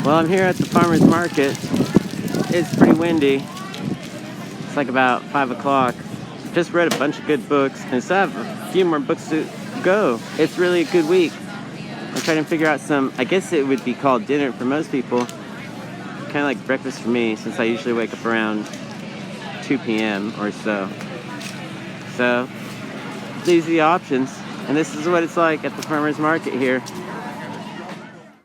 Well, I'm here at the farmer's market. It's pretty windy. It's like about 5 o'clock. Just read a bunch of good books and still have a few more books to go. It's really a good week. I'm trying to figure out some, I guess it would be called dinner for most people. Kind of like breakfast for me, since I usually wake up around 2 p.m. or so. So these are the options, and this is what it's like at the farmer's market here.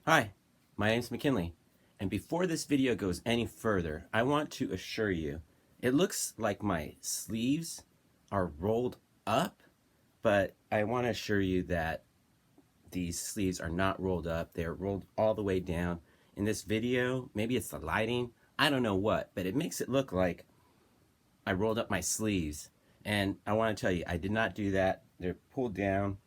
Hi, my name's McKinley, and before this video goes any further, I want to assure you, it looks like my sleeves are rolled up, but I want to assure you that these sleeves are not rolled up. They're rolled all the way down. In this video, maybe it's the lighting, I don't know what, but it makes it look like I rolled up my sleeves. And I want to tell you, I did not do that. They're pulled down.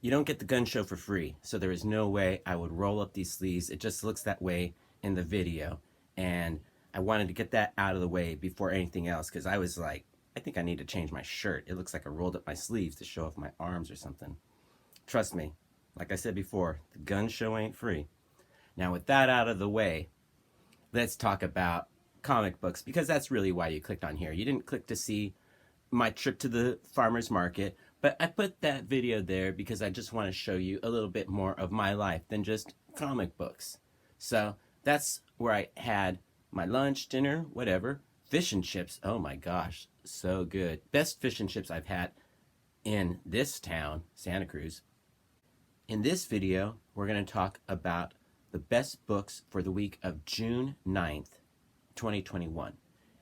You don't get the gun show for free, so there is no way I would roll up these sleeves. It just looks that way in the video, and I wanted to get that out of the way before anything else, because I was like, I think I need to change my shirt. It looks like I rolled up my sleeves to show off my arms or something. Trust me, like I said before, the gun show ain't free. Now with that out of the way, let's talk about comic books, because that's really why you clicked on here. You didn't click to see my trip to the farmer's market, but I put that video there because I just want to show you a little bit more of my life than just comic books. So that's where I had my lunch, dinner, whatever. Fish and chips, oh my gosh, so good. Best fish and chips I've had in this town, Santa Cruz. In this video, we're going to talk about the best books for the week of June 9th, 2021.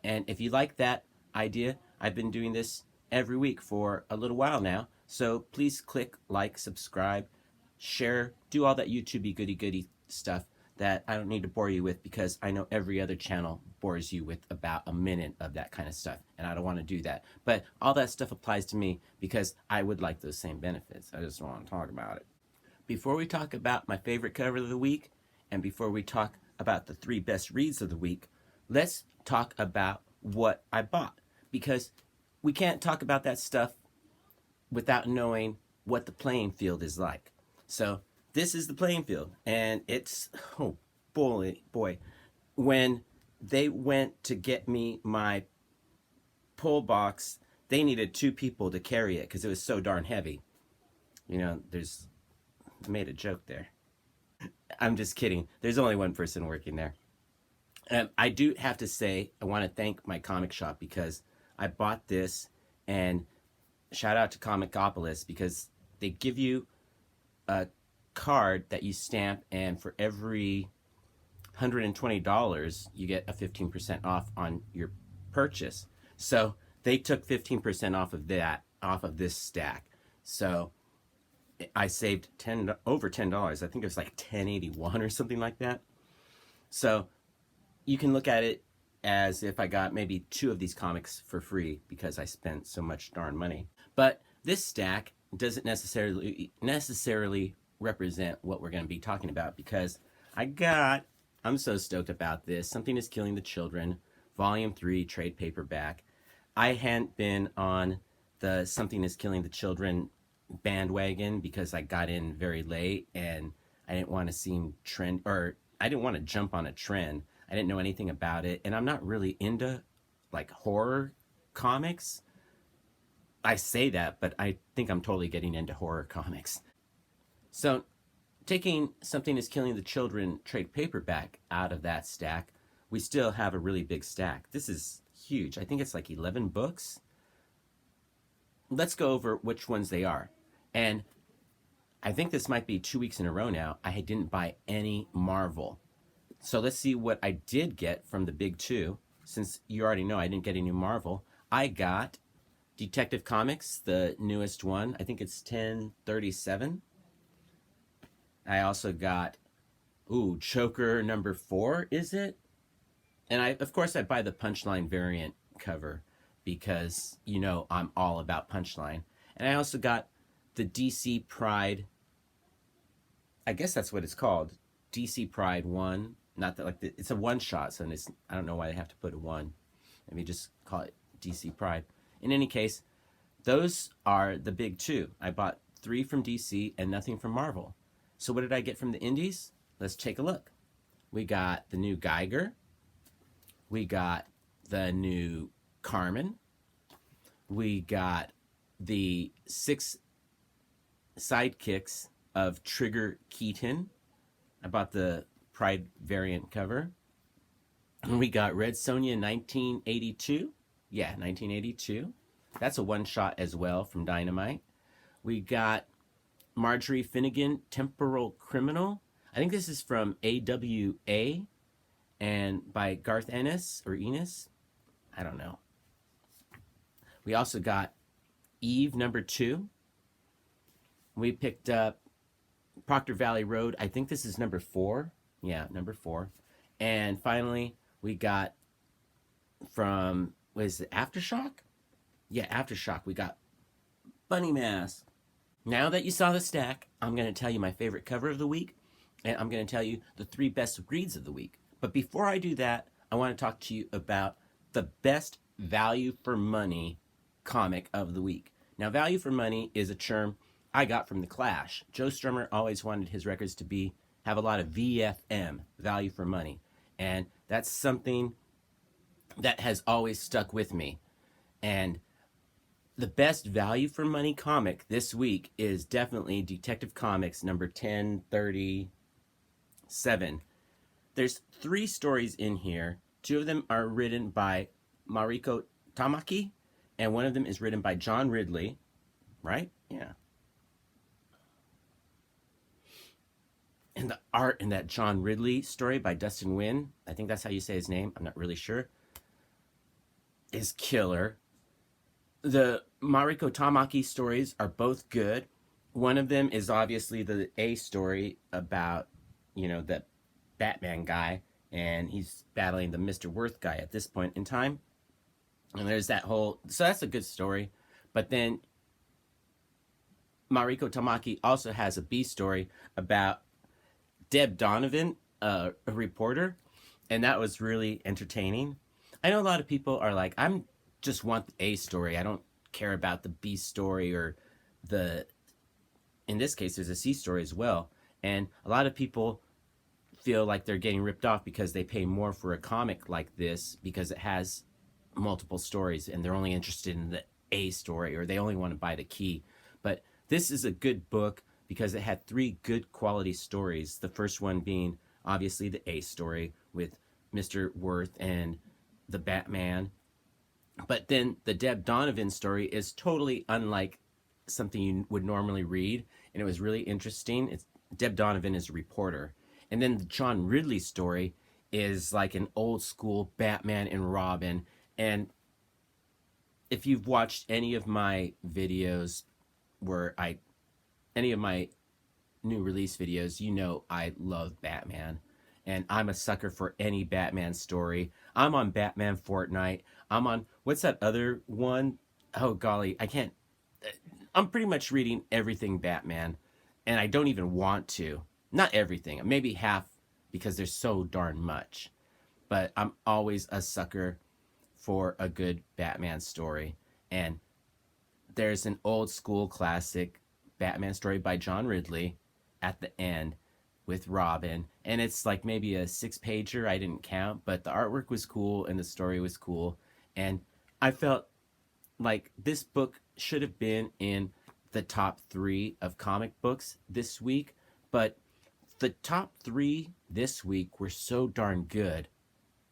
And if you like that idea, I've been doing this every week for a little while now, so please click like, subscribe, share, do all that YouTube-y goody stuff that I don't need to bore you with, because I know every other channel bores you with about a minute of that kind of stuff, and I don't want to do that. But all that stuff applies to me because I would like those same benefits. I just want to talk about it. Before we talk about my favorite cover of the week, and before we talk about the 3 best reads of the week, let's talk about what I bought, because we can't talk about that stuff without knowing what the playing field is like. So this is the playing field, and it's, oh boy, when they went to get me my pull box, they needed 2 people to carry it because it was so darn heavy. You know, I made a joke there. I'm just kidding. There's only 1 person working there. I do have to say, I want to thank my comic shop, because I bought this, and shout out to Comicopolis, because they give you a card that you stamp, and for every $120 you get a 15% off on your purchase. So they took 15% off of that, off of this stack. So I saved over $10. I think it was like $10.81 or something like that. So you can look at it as if I got maybe 2 of these comics for free because I spent so much darn money. But this stack doesn't necessarily represent what we're going to be talking about, because I'm so stoked about this. Something is Killing the Children, Volume 3 trade paperback. I hadn't been on the Something is Killing the Children bandwagon because I got in very late, and I didn't want to I didn't want to jump on a trend. I didn't know anything about it, and I'm not really into like horror comics. I say that, but I think I'm totally getting into horror comics. So taking Something is Killing the Children trade paperback out of that stack, we still have a really big stack. This is huge. I think it's like 11 books. Let's go over which ones they are. And I think this might be 2 weeks in a row now I didn't buy any Marvel. So let's see what I did get from the big 2. Since you already know I didn't get any Marvel, I got Detective Comics, the newest one. I think it's 1037. I also got, Choker number 4, is it? And of course I buy the Punchline variant cover, because you know I'm all about Punchline. And I also got the DC Pride, I guess that's what it's called, DC Pride 1. Not that, like, it's a one-shot, so I don't know why they have to put a 1. Maybe just call it DC Pride. In any case, those are the big 2. I bought 3 from DC and nothing from Marvel. So what did I get from the indies? Let's take a look. We got the new Geiger. We got the new Karmen. We got the 6 sidekicks of Trigger Keaton. I bought the Pride variant cover. And we got Red Sonja 1982. Yeah, 1982. That's a one-shot as well from Dynamite. We got Marjorie Finnegan, Temporal Criminal. I think this is from AWA and by Garth Ennis or Enos. I don't know. We also got Eve #2. We picked up Proctor Valley Road. I think this is #4. Yeah, #4. And finally, we got from, what is it, Aftershock? Yeah, Aftershock. We got Bunny Mask. Now that you saw the stack, I'm going to tell you my favorite cover of the week, and I'm going to tell you the 3 best reads of the week. But before I do that, I want to talk to you about the best value for money comic of the week. Now, value for money is a term I got from The Clash. Joe Strummer always wanted his records to have a lot of VFM, value for money. And that's something that has always stuck with me. And the best value for money comic this week is definitely Detective Comics number 1037. There's 3 stories in here. 2 of them are written by Mariko Tamaki, and one of them is written by John Ridley, right? Yeah. And the art in that John Ridley story by Dustin Nguyen, I think that's how you say his name, I'm not really sure, is killer. The Mariko Tamaki stories are both good. One of them is obviously the A story about, the Batman guy, and he's battling the Mr. Worth guy at this point in time. And there's that whole, so that's a good story. But then Mariko Tamaki also has a B story about Deb Donovan, a reporter, and that was really entertaining. I know a lot of people are like, I'm just want the A story. I don't care about the B story or in this case, there's a C story as well. And a lot of people feel like they're getting ripped off because they pay more for a comic like this because it has multiple stories and they're only interested in the A story or they only want to buy the key. But this is a good book because it had 3 good quality stories. The first one being obviously the A story with Mr. Worth and the Batman. But then the Deb Donovan story is totally unlike something you would normally read, and it was really interesting. Deb Donovan is a reporter. And then the John Ridley story is like an old school Batman and Robin. And if you've watched any of my videos any of my new release videos, I love Batman. And I'm a sucker for any Batman story. I'm on Batman Fortnite. I'm on, what's that other one? Oh, golly, I'm pretty much reading everything Batman. And I don't even want to. Not everything, maybe half, because there's so darn much. But I'm always a sucker for a good Batman story. And there's an old school classic Batman story by John Ridley at the end with Robin, and it's like maybe a 6-pager. I didn't count, but the artwork was cool and the story was cool, and I felt like this book should have been in the top 3 of comic books this week, but the top 3 this week were so darn good.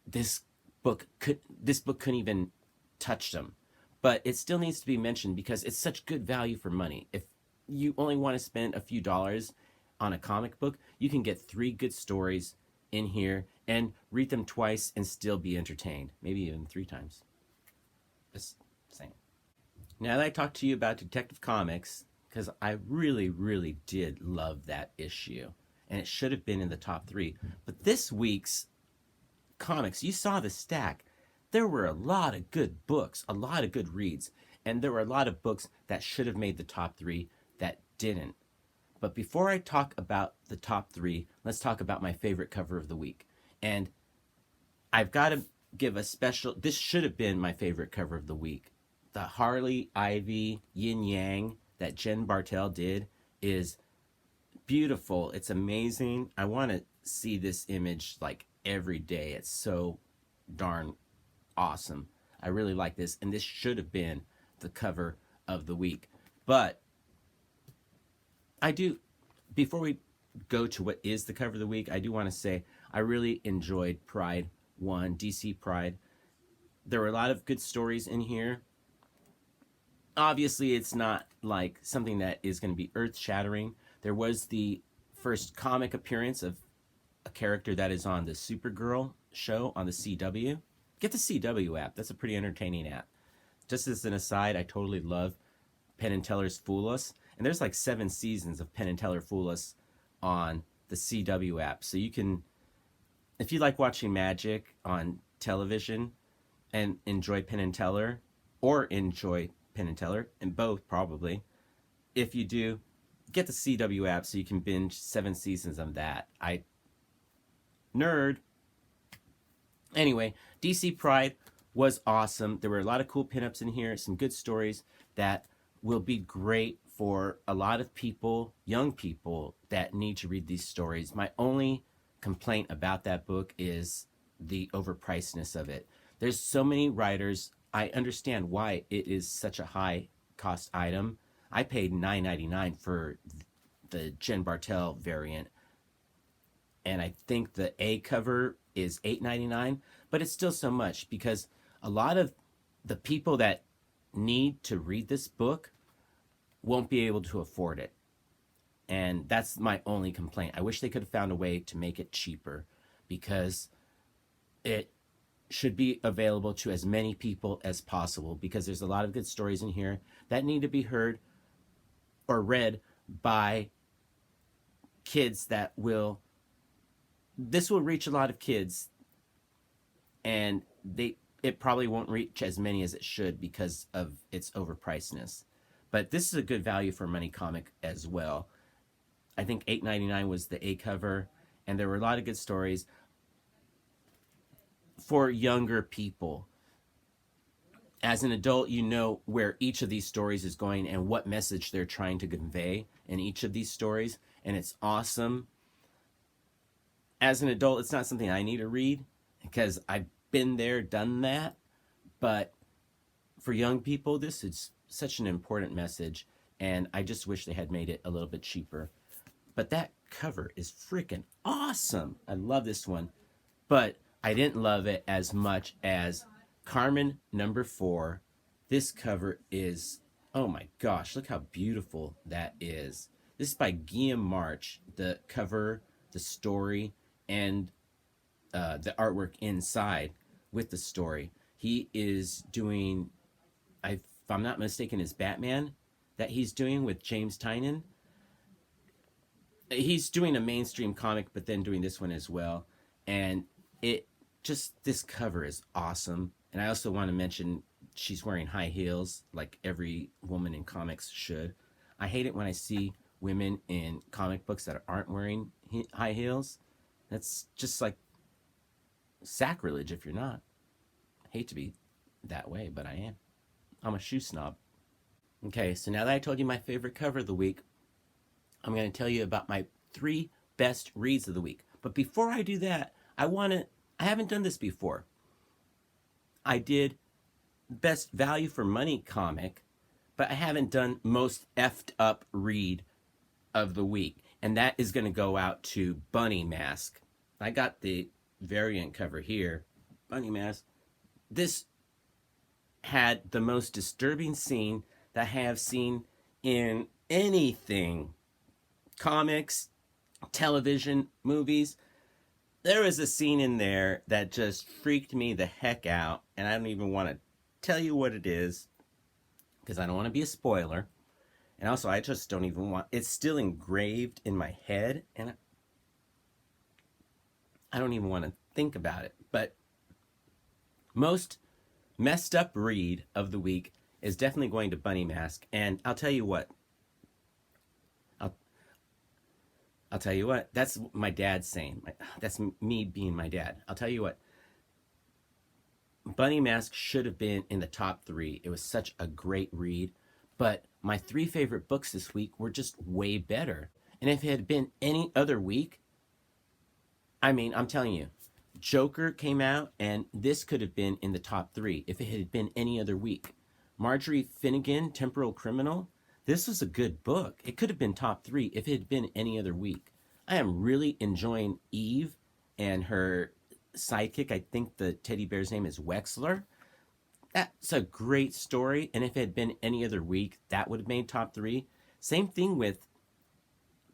This book couldn't even touch them, but it still needs to be mentioned because it's such good value for money. If you only want to spend a few dollars on a comic book, you can get 3 good stories in here and read them twice and still be entertained, maybe even 3 times. Just saying. Now that I talked to you about Detective Comics, because I really, really did love that issue, and it should have been in the top 3. But this week's comics, you saw the stack. There were a lot of good books, a lot of good reads, and there were a lot of books that should have made the top 3 that didn't. But before I talk about the top 3, let's talk about my favorite cover of the week. And I've got to give a special, this should have been my favorite cover of the week. The Harley Ivy Yin Yang that Jen Bartel did is beautiful. It's amazing. I want to see this image like every day. It's so darn awesome. I really like this, and this should have been the cover of the week. But I do, before we go to what is the cover of the week, I do want to say I really enjoyed Pride 1, DC Pride. There were a lot of good stories in here. Obviously, it's not like something that is going to be earth shattering. There was the first comic appearance of a character that is on the Supergirl show on the CW. Get the CW app. That's a pretty entertaining app. Just as an aside, I totally love Penn and Teller's Fool Us. And there's like 7 seasons of Penn and Teller Fool Us on the CW app. So you can, if you like watching magic on television and enjoy Penn and Teller, or enjoy Penn and Teller, and both probably, if you do, get the CW app so you can binge 7 seasons of that. Nerd. Anyway, DC Pride was awesome. There were a lot of cool pinups in here, some good stories that will be great for a lot of people, young people, that need to read these stories. My only complaint about that book is the overpricedness of it. There's so many writers. I understand why it is such a high cost item. I paid $9.99 for the Jen Bartel variant, and I think the A cover is $8.99, but it's still so much because a lot of the people that need to read this book won't be able to afford it. And that's my only complaint. I wish they could have found a way to make it cheaper, because it should be available to as many people as possible, because there's a lot of good stories in here that need to be heard or read by kids that will, this will reach a lot of kids, and it probably won't reach as many as it should because of its overpricedness. But this is a good value for money comic as well. I think $8.99 was the A cover, and there were a lot of good stories for younger people. As an adult, you know where each of these stories is going and what message they're trying to convey in each of these stories, and it's awesome. As an adult, it's not something I need to read because I've been there, done that. But for young people, this is such an important message, and I just wish they had made it a little bit cheaper. But that cover is freaking awesome. I love this one. But I didn't love it as much as Karmen #4. This cover is, oh my gosh, look how beautiful that is. This is by Guillaume March. The cover, the story, and the artwork inside with the story. He is doing, if I'm not mistaken, is Batman that he's doing with James Tynion. He's doing a mainstream comic, but then doing this one as well. And this cover is awesome. And I also want to mention she's wearing high heels like every woman in comics should. I hate it when I see women in comic books that aren't wearing high heels. That's just like sacrilege if you're not. I hate to be that way, but I am. I'm a shoe snob. Okay, so now that I told you my favorite cover of the week, I'm going to tell you about my 3 best reads of the week. But before I do that, I haven't done this before. I did best value for money comic, but I haven't done most effed up read of the week. And that is going to go out to Bunny Mask. I got the variant cover here. Bunny Mask. This had the most disturbing scene that I have seen in anything. Comics, television, movies. There was a scene in there that just freaked me the heck out, and I don't even want to tell you what it is because I don't want to be a spoiler. And also, I just don't even want, it's still engraved in my head, and I don't even want to think about it. But most messed up read of the week is definitely going to Bunny Mask, and I'll tell you what. I'll tell you what, that's my dad saying. That's me being my dad. I'll tell you what, Bunny Mask should have been in the top 3. It was such a great read. But my 3 favorite books this week were just way better. And if it had been any other week, I mean, I'm telling you, Joker came out, and this could have been in the top 3 if it had been any other week. Marjorie Finnegan, Temporal Criminal, this was a good book. It could have been top 3 if it had been any other week. I am really enjoying Eve and her sidekick. I think the teddy bear's name is Wexler. That's a great story, and if it had been any other week, that would have made top 3. Same thing with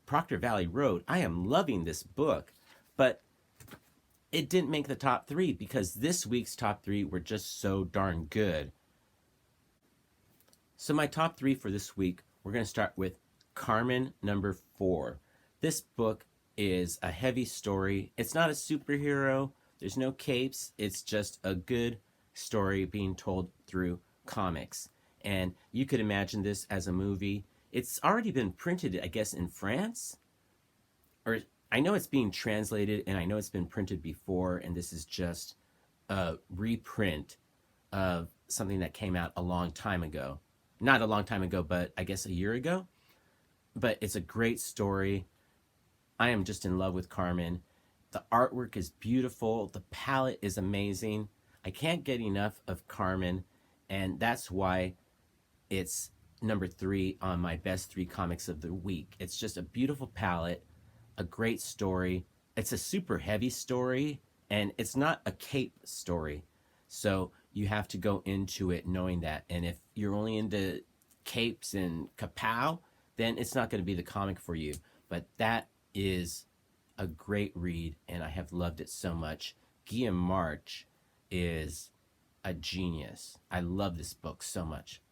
Proctor Valley Road. I am loving this book, but it didn't make the top 3 because this week's top 3 were just so darn good. So my top 3 for this week, we're going to start with Karmen number 4. This book is a heavy story. It's not a superhero. There's no capes. It's just a good story being told through comics. And you could imagine this as a movie. It's already been printed, I guess, in France. Or I know it's being translated, and I know it's been printed before, and this is just a reprint of something that came out a long time ago. Not a long time ago, but I guess a year ago. But it's a great story. I am just in love with Karmen. The artwork is beautiful. The palette is amazing. I can't get enough of Karmen, and that's why it's number 3 on my best 3 comics of the week. It's just a beautiful palette, a great story. It's a super heavy story, and it's not a cape story. So you have to go into it knowing that. And if you're only into capes and kapow, then it's not going to be the comic for you. But that is a great read, and I have loved it so much. Guillaume March is a genius. I love this book so much.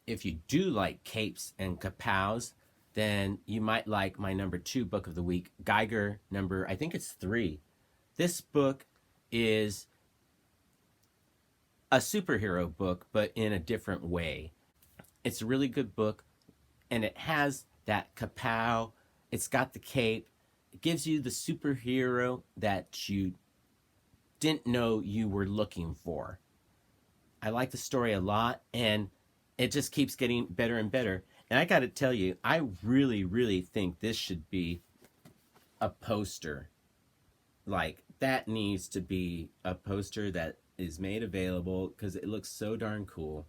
If you do like capes and kapows, then you might like my number 2 book of the week, Geiger number, I think it's 3. This book is a superhero book, but in a different way. It's a really good book, and it has that kapow. It's got the cape. It gives you the superhero that you didn't know you were looking for. I like the story a lot, and it just keeps getting better and better. And I got to tell you, I really, really think this should be a poster. Like, that needs to be a poster that is made available because it looks so darn cool.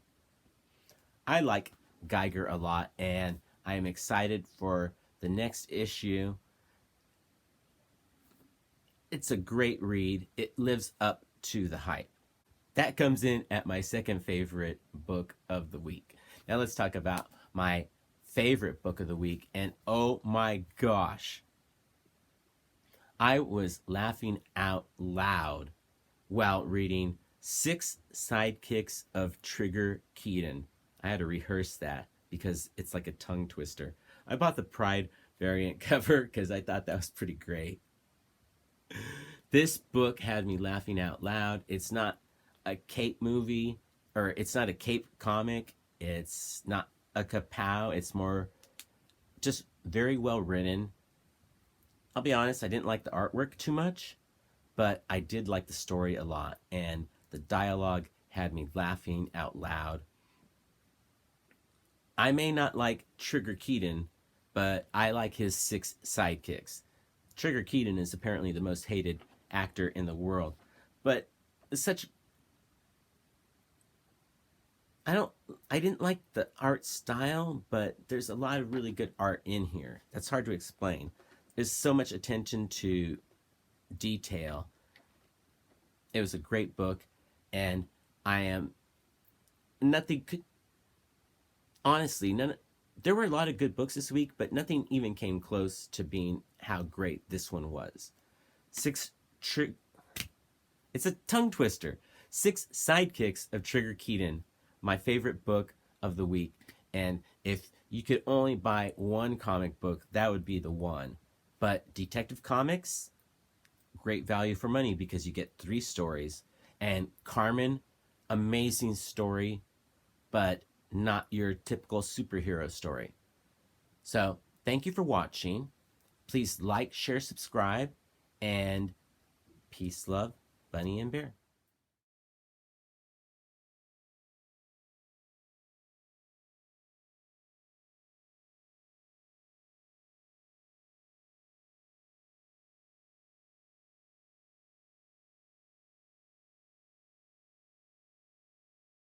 I like Geiger a lot, and I am excited for the next issue. It's a great read. It lives up to the hype. That comes in at my second favorite book of the week. Now let's talk about my favorite book of the week. And oh my gosh, I was laughing out loud while reading 6 Sidekicks of Trigger Keaton. I had to rehearse that because it's like a tongue twister. I bought the Pride variant cover because I thought that was pretty great. This book had me laughing out loud. It's not a cape movie, or it's not a cape comic. It's not a kapow. It's more just very well written. I'll be honest, I didn't like the artwork too much, but I did like the story a lot, and the dialogue had me laughing out loud. I may not like Trigger Keaton, but I like his 6 sidekicks. Trigger Keaton is apparently the most hated actor in the world, but such... I didn't like the art style, but there's a lot of really good art in here. That's hard to explain. There's so much attention to detail. It was a great book, and I am... Nothing could... Honestly, there were a lot of good books this week, but nothing even came close to being how great this one was. It's a tongue twister. 6 Sidekicks of Trigger Keaton, my favorite book of the week. And if you could only buy one comic book, that would be the one. But Detective Comics, great value for money because you get 3 stories. And Karmen, amazing story, but not your typical superhero story. So, thank you for watching. Please like, share, subscribe, and peace, love, Bunny and Bear.